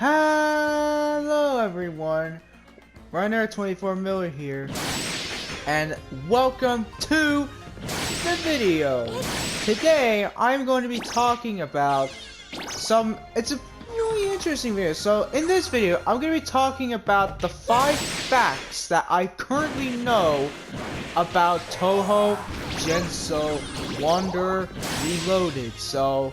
Hello everyone, Runner 24 Miller here, and welcome to the video. Today I'm going to be talking about it's a really interesting video. So in this video I'm going to be talking about the 5 facts that I currently know about Touhou, Genso, Wander, Reloaded. So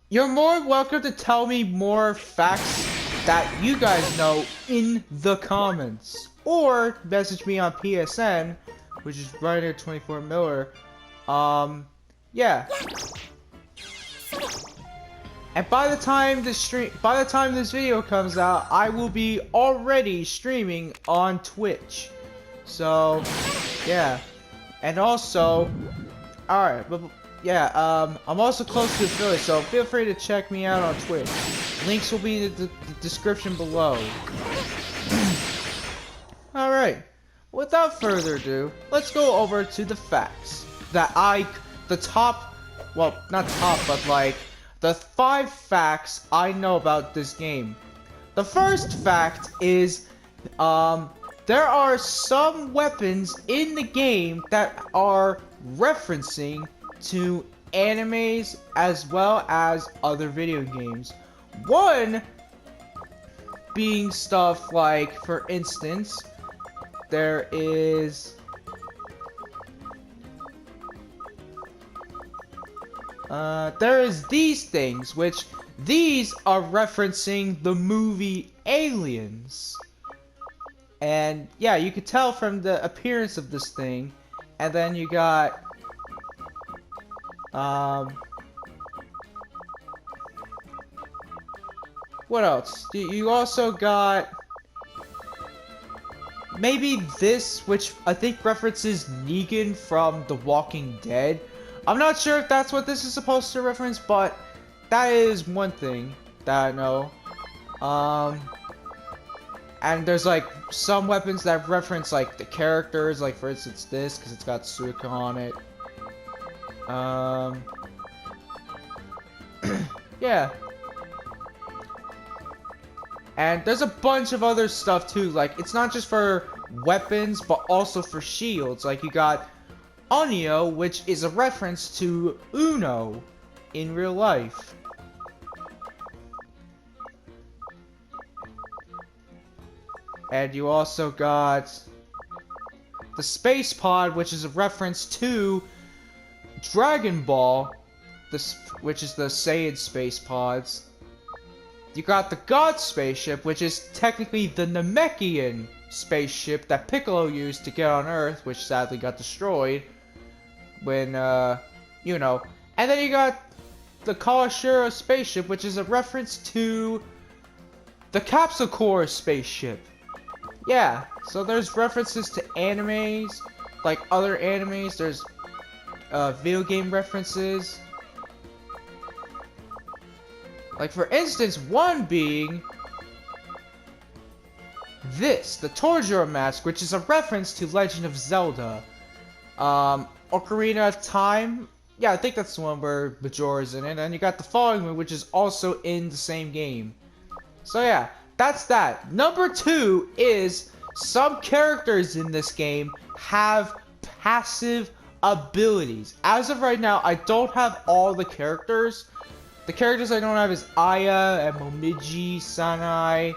you're more welcome to tell me more facts that you guys know in the comments, or message me on PSN, which is Ryder24Miller. Yeah. And by the time this video comes out, I will be already streaming on Twitch. So, yeah. And also, alright, but yeah, I'm also close to Philly, so feel free to check me out on Twitch. Links will be in the description below. Alright, without further ado, let's go over to the facts that the 5 facts I know about this game. The first fact is, there are some weapons in the game that are referencing to animes as well as other video games. One being stuff like, for instance, there is these things, which these are referencing the movie Aliens. And yeah, you could tell from the appearance of this thing. And then you got what else? You also got maybe this, which I think references Negan from The Walking Dead. I'm not sure if that's what this is supposed to reference, but that is one thing that I know. And there's like some weapons that reference like the characters, like for instance this, because it's got Suika on it. Yeah. And there's a bunch of other stuff too, like it's not just for weapons, but also for shields. Like you got Onio, which is a reference to Uno in real life. And you also got the Space Pod, which is a reference to Dragon Ball, which is the Saiyan Space Pods. You got the God Spaceship, which is technically the Namekian spaceship that Piccolo used to get on Earth, which sadly got destroyed when, you know. And then you got the Kawashiro spaceship, which is a reference to the Capsule Corps spaceship. Yeah, so there's references to animes, like other animes. There's video game references. Like for instance, one being this, the Torjuro Mask, which is a reference to Legend of Zelda. Ocarina of Time, yeah, I think that's the one where Majora's in it. And you got the following one, which is also in the same game. So yeah, that's that. Number 2 is some characters in this game have passive abilities. As of right now, I don't have all the characters. The characters I don't have is Aya and Momiji, Sanai,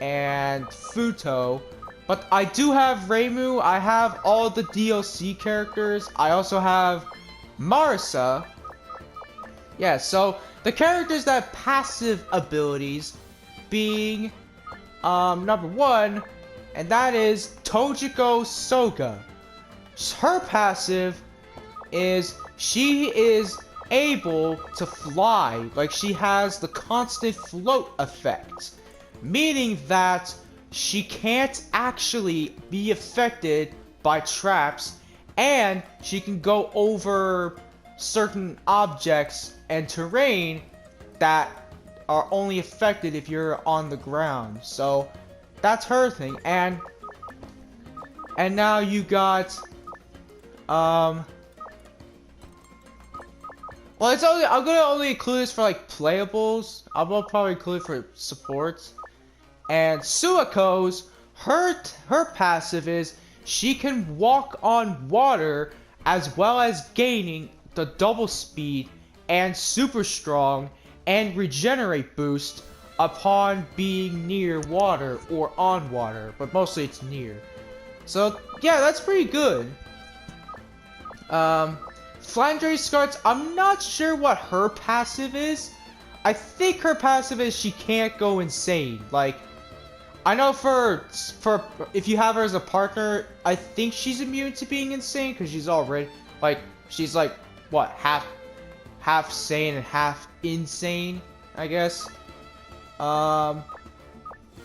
and Futo. But I do have Reimu, I have all the DLC characters, I also have Marisa. Yeah, so the characters that have passive abilities being, number 1, and that is Tojiko Soga. Her passive is she is able to fly, like she has the constant float effect, meaning that she can't actually be affected by traps, and she can go over certain objects and terrain that are only affected if you're on the ground. So that's her thing. And now you got Well, it's only I'm gonna only include this for like playables. I will probably include it for supports. And Suako's her passive is she can walk on water as well as gaining the double speed and super strong and regenerate boost upon being near water or on water, but mostly it's near. So yeah, that's pretty good. Flandre Scarts, I'm not sure what her passive is. I think her passive is she can't go insane. Like, I know for if you have her as a partner, I think she's immune to being insane because she's already like she's like what half sane and half insane, I guess. And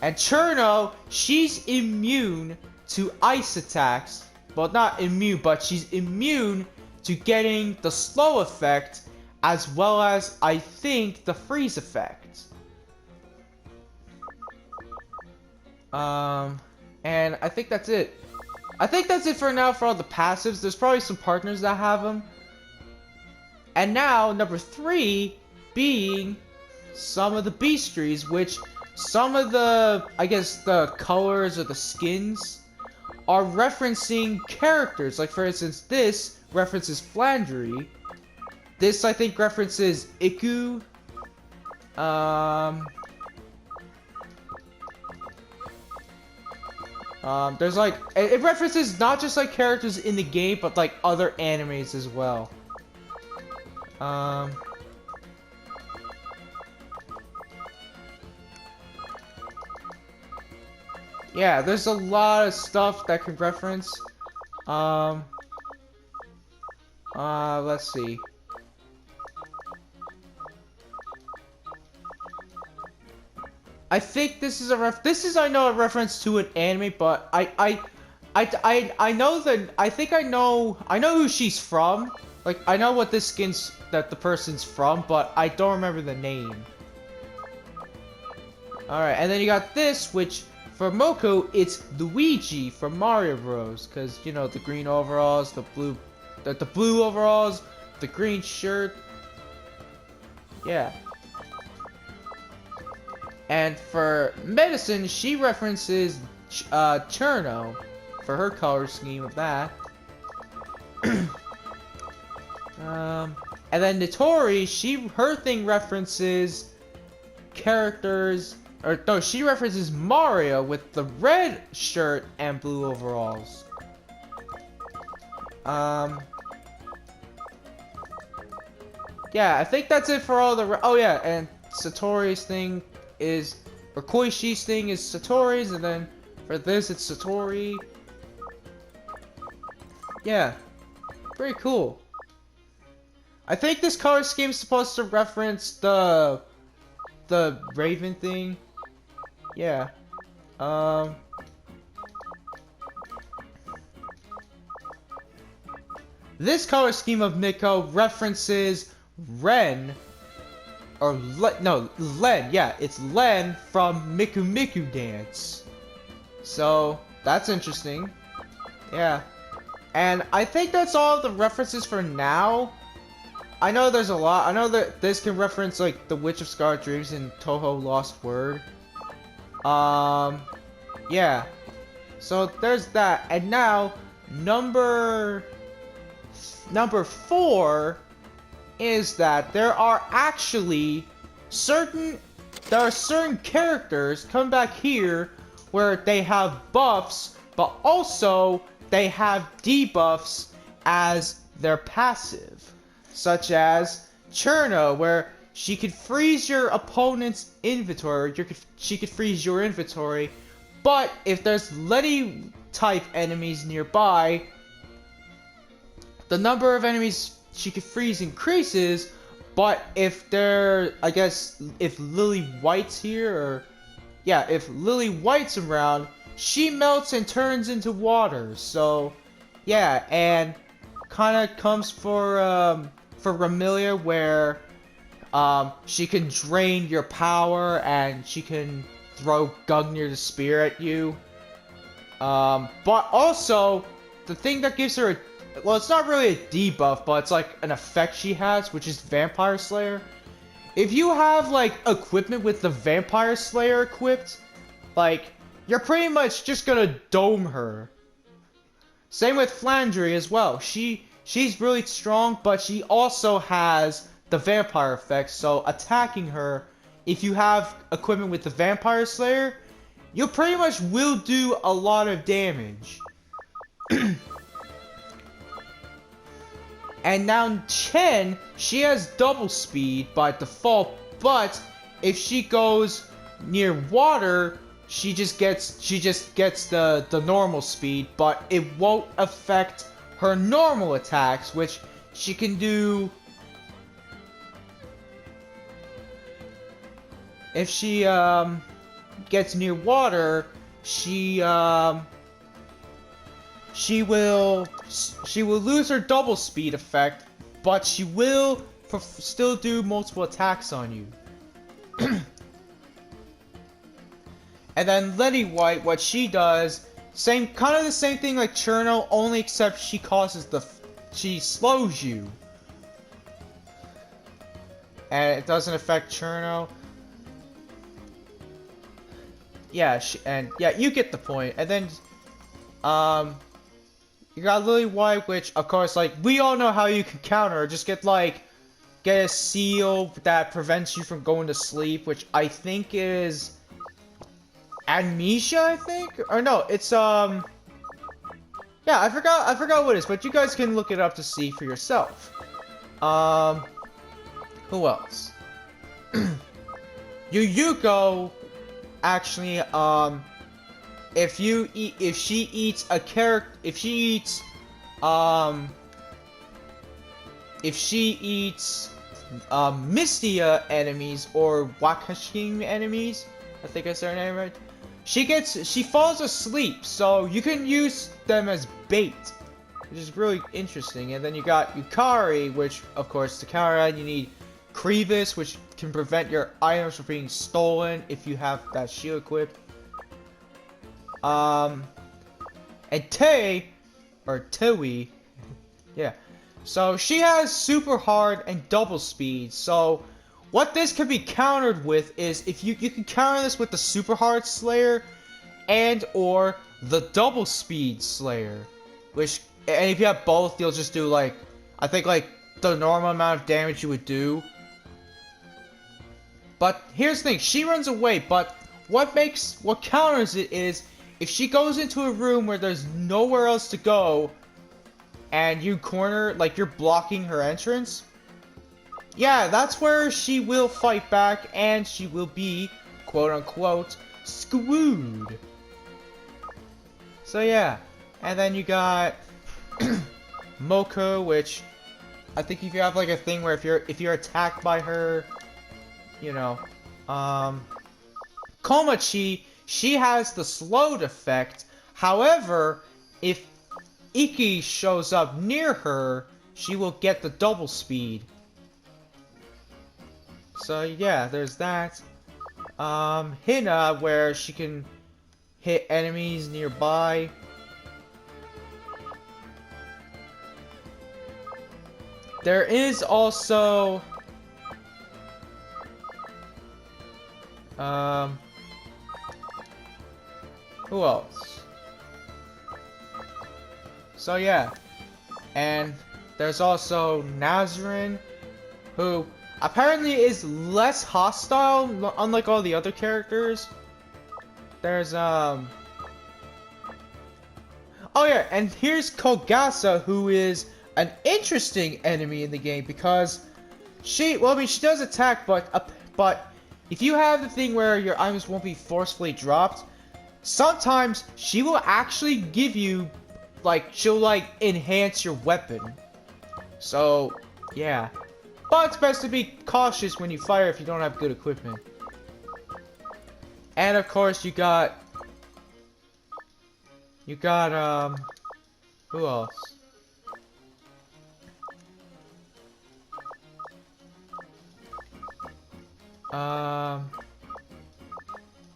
Cherno, she's immune to ice attacks. Well, not immune, but she's immune to getting the slow effect as well as I think the freeze effect. And I think that's it. I think that's it for now for all the passives. There's probably some partners that have them. And now, number 3 being some of the beastries, which some of the, I guess, the colors or the skins are referencing characters. Like, for instance, this references Flandre. This, I think, references Iku. There's like, it references not just like characters in the game, but like other animes as well. Yeah, there's a lot of stuff that can reference. Let's see. I think this is I know a reference to an anime, but I know that I think I know who she's from. Like, I know what this skin's that the person's from, but I don't remember the name. Alright, and then you got this, which for Moko, it's Luigi from Mario Bros. Because, you know, the green overalls, the blue overalls, the green shirt. Yeah. And for medicine, she references Cherno for her color scheme of that. And then Nitori, her thing references characters, or no, she references Mario with the red shirt and blue overalls. Yeah, I think that's it for all the. Oh yeah, and Satori's thing is, or Koishi's thing is Satori's, and then for this it's Satori. Yeah, pretty cool. I think this color scheme is supposed to reference the Raven thing. Yeah. This color scheme of Miko references Ren. Or Len, yeah, it's Len from Miku Miku Dance. So, that's interesting. Yeah. And I think that's all the references for now. I know there's a lot. I know that this can reference, like, The Witch of Scarlet Dreams and Touhou Lost Word. Yeah. So, there's that. And now, number 4 is that there are certain characters come back here where they have buffs, but also they have debuffs as their passive, such as Cherno, where she could freeze your opponent's inventory, she could freeze your inventory, but if there's Letty type enemies nearby, the number of enemies she could freeze increases, but if if Lily White's here, or yeah, if Lily White's around, she melts and turns into water. So yeah, and kind of comes for Ramilia, where she can drain your power and she can throw Gungnir the Spear at you. But also the thing that gives her well, it's not really a debuff, but it's like an effect she has, which is Vampire Slayer. If you have like equipment with the Vampire Slayer equipped, like you're pretty much just gonna dome her. Same with Flandry as well. She's really strong, but she also has the vampire effect, so attacking her, if you have equipment with the Vampire Slayer, you pretty much will do a lot of damage. And now Chen, she has double speed by default, but if she goes near water, she just gets the normal speed, but it won't affect her normal attacks, which she can do. If she gets near water, she will lose her double speed effect, but she will still do multiple attacks on you. And then Letty White, what she does, kind of the same thing like Cherno, only except she she slows you. And it doesn't affect Cherno. Yeah, yeah, you get the point. And then, you got Lily White, which, of course, like, we all know how you can counter her. Just get a seal that prevents you from going to sleep, which I think is Amnesia, I think? Or no, it's, yeah, I forgot what it is, but you guys can look it up to see for yourself. Who else? Yuyuko, actually, if she eats Mystia enemies or Wakashim enemies, I think I said her name right, she falls asleep, so you can use them as bait, which is really interesting. And then you got Yukari, which, of course, to counter that, you need Crevis, which can prevent your items from being stolen if you have that shield equipped. And Tui, yeah. So she has super hard and double speed. So what this can be countered with is if you can counter this with the super hard Slayer and or the double speed Slayer, which, and if you have both, you'll just do like, I think like the normal amount of damage you would do. But here's the thing, she runs away, but what counters it is if she goes into a room where there's nowhere else to go and you corner, like you're blocking her entrance, yeah, that's where she will fight back and she will be, quote unquote, screwed. So yeah, and then you got Moko, which I think if you have like a thing where if you're attacked by her, you know, Komachi, she has the slowed effect. However, if Iki shows up near her, she will get the double speed. So yeah, there's that. Hina, where she can hit enemies nearby. There is also who else? So yeah, and there's also Nazrin, who apparently is less hostile, unlike all the other characters. There's oh yeah, and here's Kogasa, who is an interesting enemy in the game because she does attack, but if you have the thing where your items won't be forcefully dropped, sometimes she will actually give you, like, she'll, like, enhance your weapon. So, yeah. But it's best to be cautious when you fire if you don't have good equipment. And, of course, you got, who else?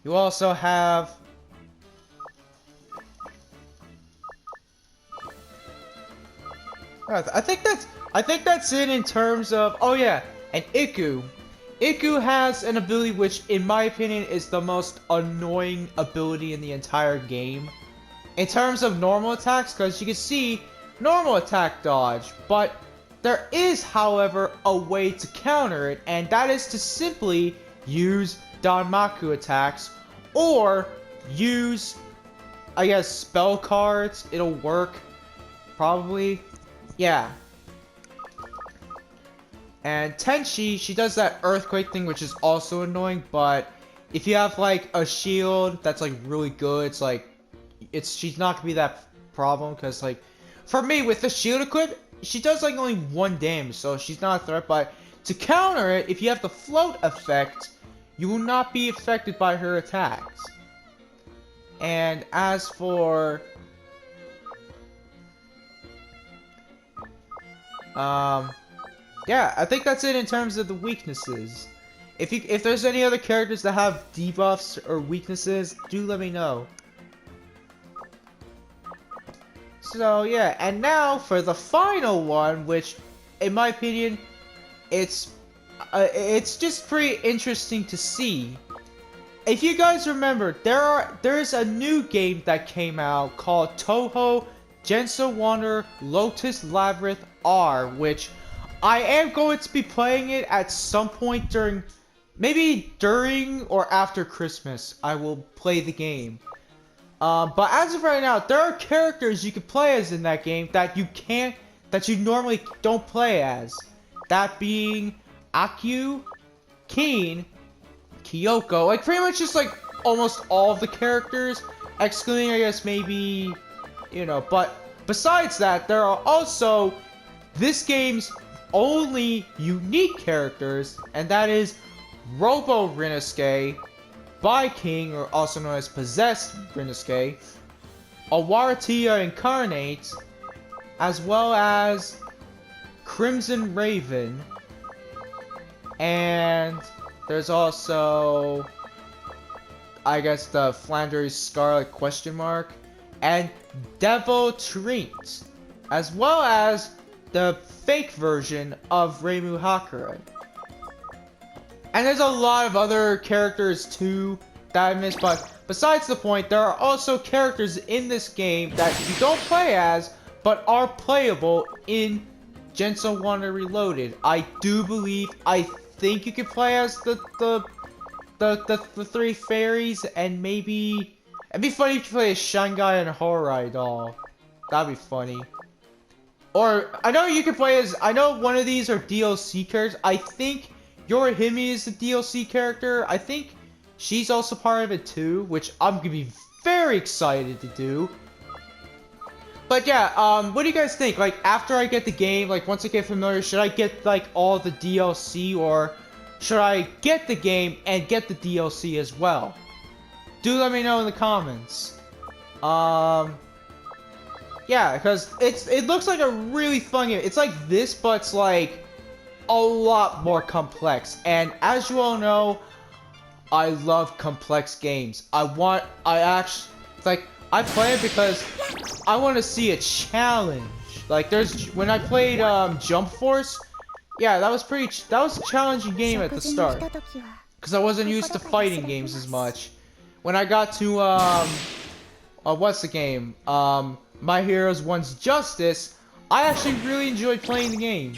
You also have I think that's it in terms of. Oh yeah, and Iku. Iku has an ability which, in my opinion, is the most annoying ability in the entire game. In terms of normal attacks, because you can see normal attack dodge, but there is, however, a way to counter it, and that is to simply use Danmaku attacks, or use, I guess, spell cards. It'll work, probably. Yeah. And Tenchi, she does that earthquake thing, which is also annoying, but if you have, like, a shield that's, like, really good, it's, like, she's not gonna be that problem, because, like, for me, with the shield equipped, she does, like, only 1 damage, so she's not a threat, but to counter it, if you have the float effect, you will not be affected by her attacks. And as for... yeah, I think that's it in terms of the weaknesses. If there's any other characters that have debuffs or weaknesses, do let me know. So yeah, and now for the final one, which, in my opinion, it's just pretty interesting to see. If you guys remember, there's a new game that came out called Touhou Genso Wander Lotus Labyrinth R, which I am going to be playing it at some point maybe during or after Christmas. I will play the game. But as of right now, there are characters you can play as in that game that you normally don't play as. That being Akyu, Keen, Kyoko, like pretty much just like almost all of the characters, excluding I guess maybe, but besides that, there are also this game's only unique characters, and that is Robo Rinnosuke, by King, or also known as Possessed Rinnosuke, Awaratia Incarnate, as well as Crimson Raven, and there's also, I guess, the Flanders Scarlet question mark, and Devil Treat, as well as the fake version of Reimu Hakurai. And there's a lot of other characters too that I missed, but besides the point, there are also characters in this game that you don't play as, but are playable in Genso Wander Reloaded. I think you can play as the 3 fairies, and maybe it'd be funny if you play as Shanghai and Horai doll. That'd be funny. Or I know you can play as, I know one of these are DLC characters. I think Yorihime is the DLC character. I think she's also part of it too, which I'm gonna be very excited to do. But yeah, what do you guys think? Like, after I get the game, like, once I get familiar, should I get, like, all the DLC, or should I get the game and get the DLC as well? Do let me know in the comments. Yeah, because it looks like a really fun game. It's like this, but it's like a lot more complex. And as you all know, I love complex games. I play it because I want to see a challenge. Like, when I played Jump Force, yeah, that was a challenging game at the start, because I wasn't used to fighting games as much. When I got to what's the game? My Heroes One's Justice, I actually really enjoyed playing the game.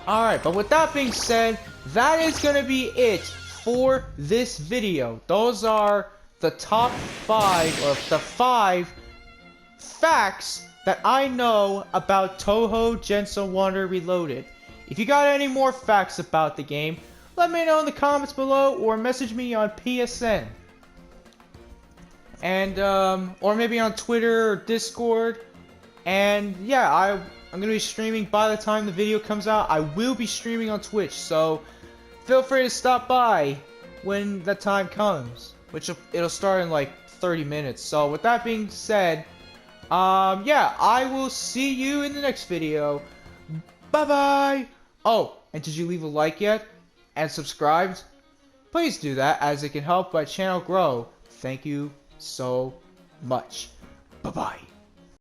Alright, but with that being said, that is gonna be it for this video. Those are the top 5, or the 5 facts that I know about Touhou Genso Wander Reloaded. If you got any more facts about the game, let me know in the comments below, or message me on PSN. And, or maybe on Twitter or Discord. And yeah, I'm gonna be streaming by the time the video comes out. I will be streaming on Twitch, so feel free to stop by when the time comes, which it'll start in like 30 minutes. So with that being said, yeah, I will see you in the next video. Bye bye. Oh, and did you leave a like yet? And subscribed? Please do that, as it can help my channel grow. Thank you so much. Bye bye.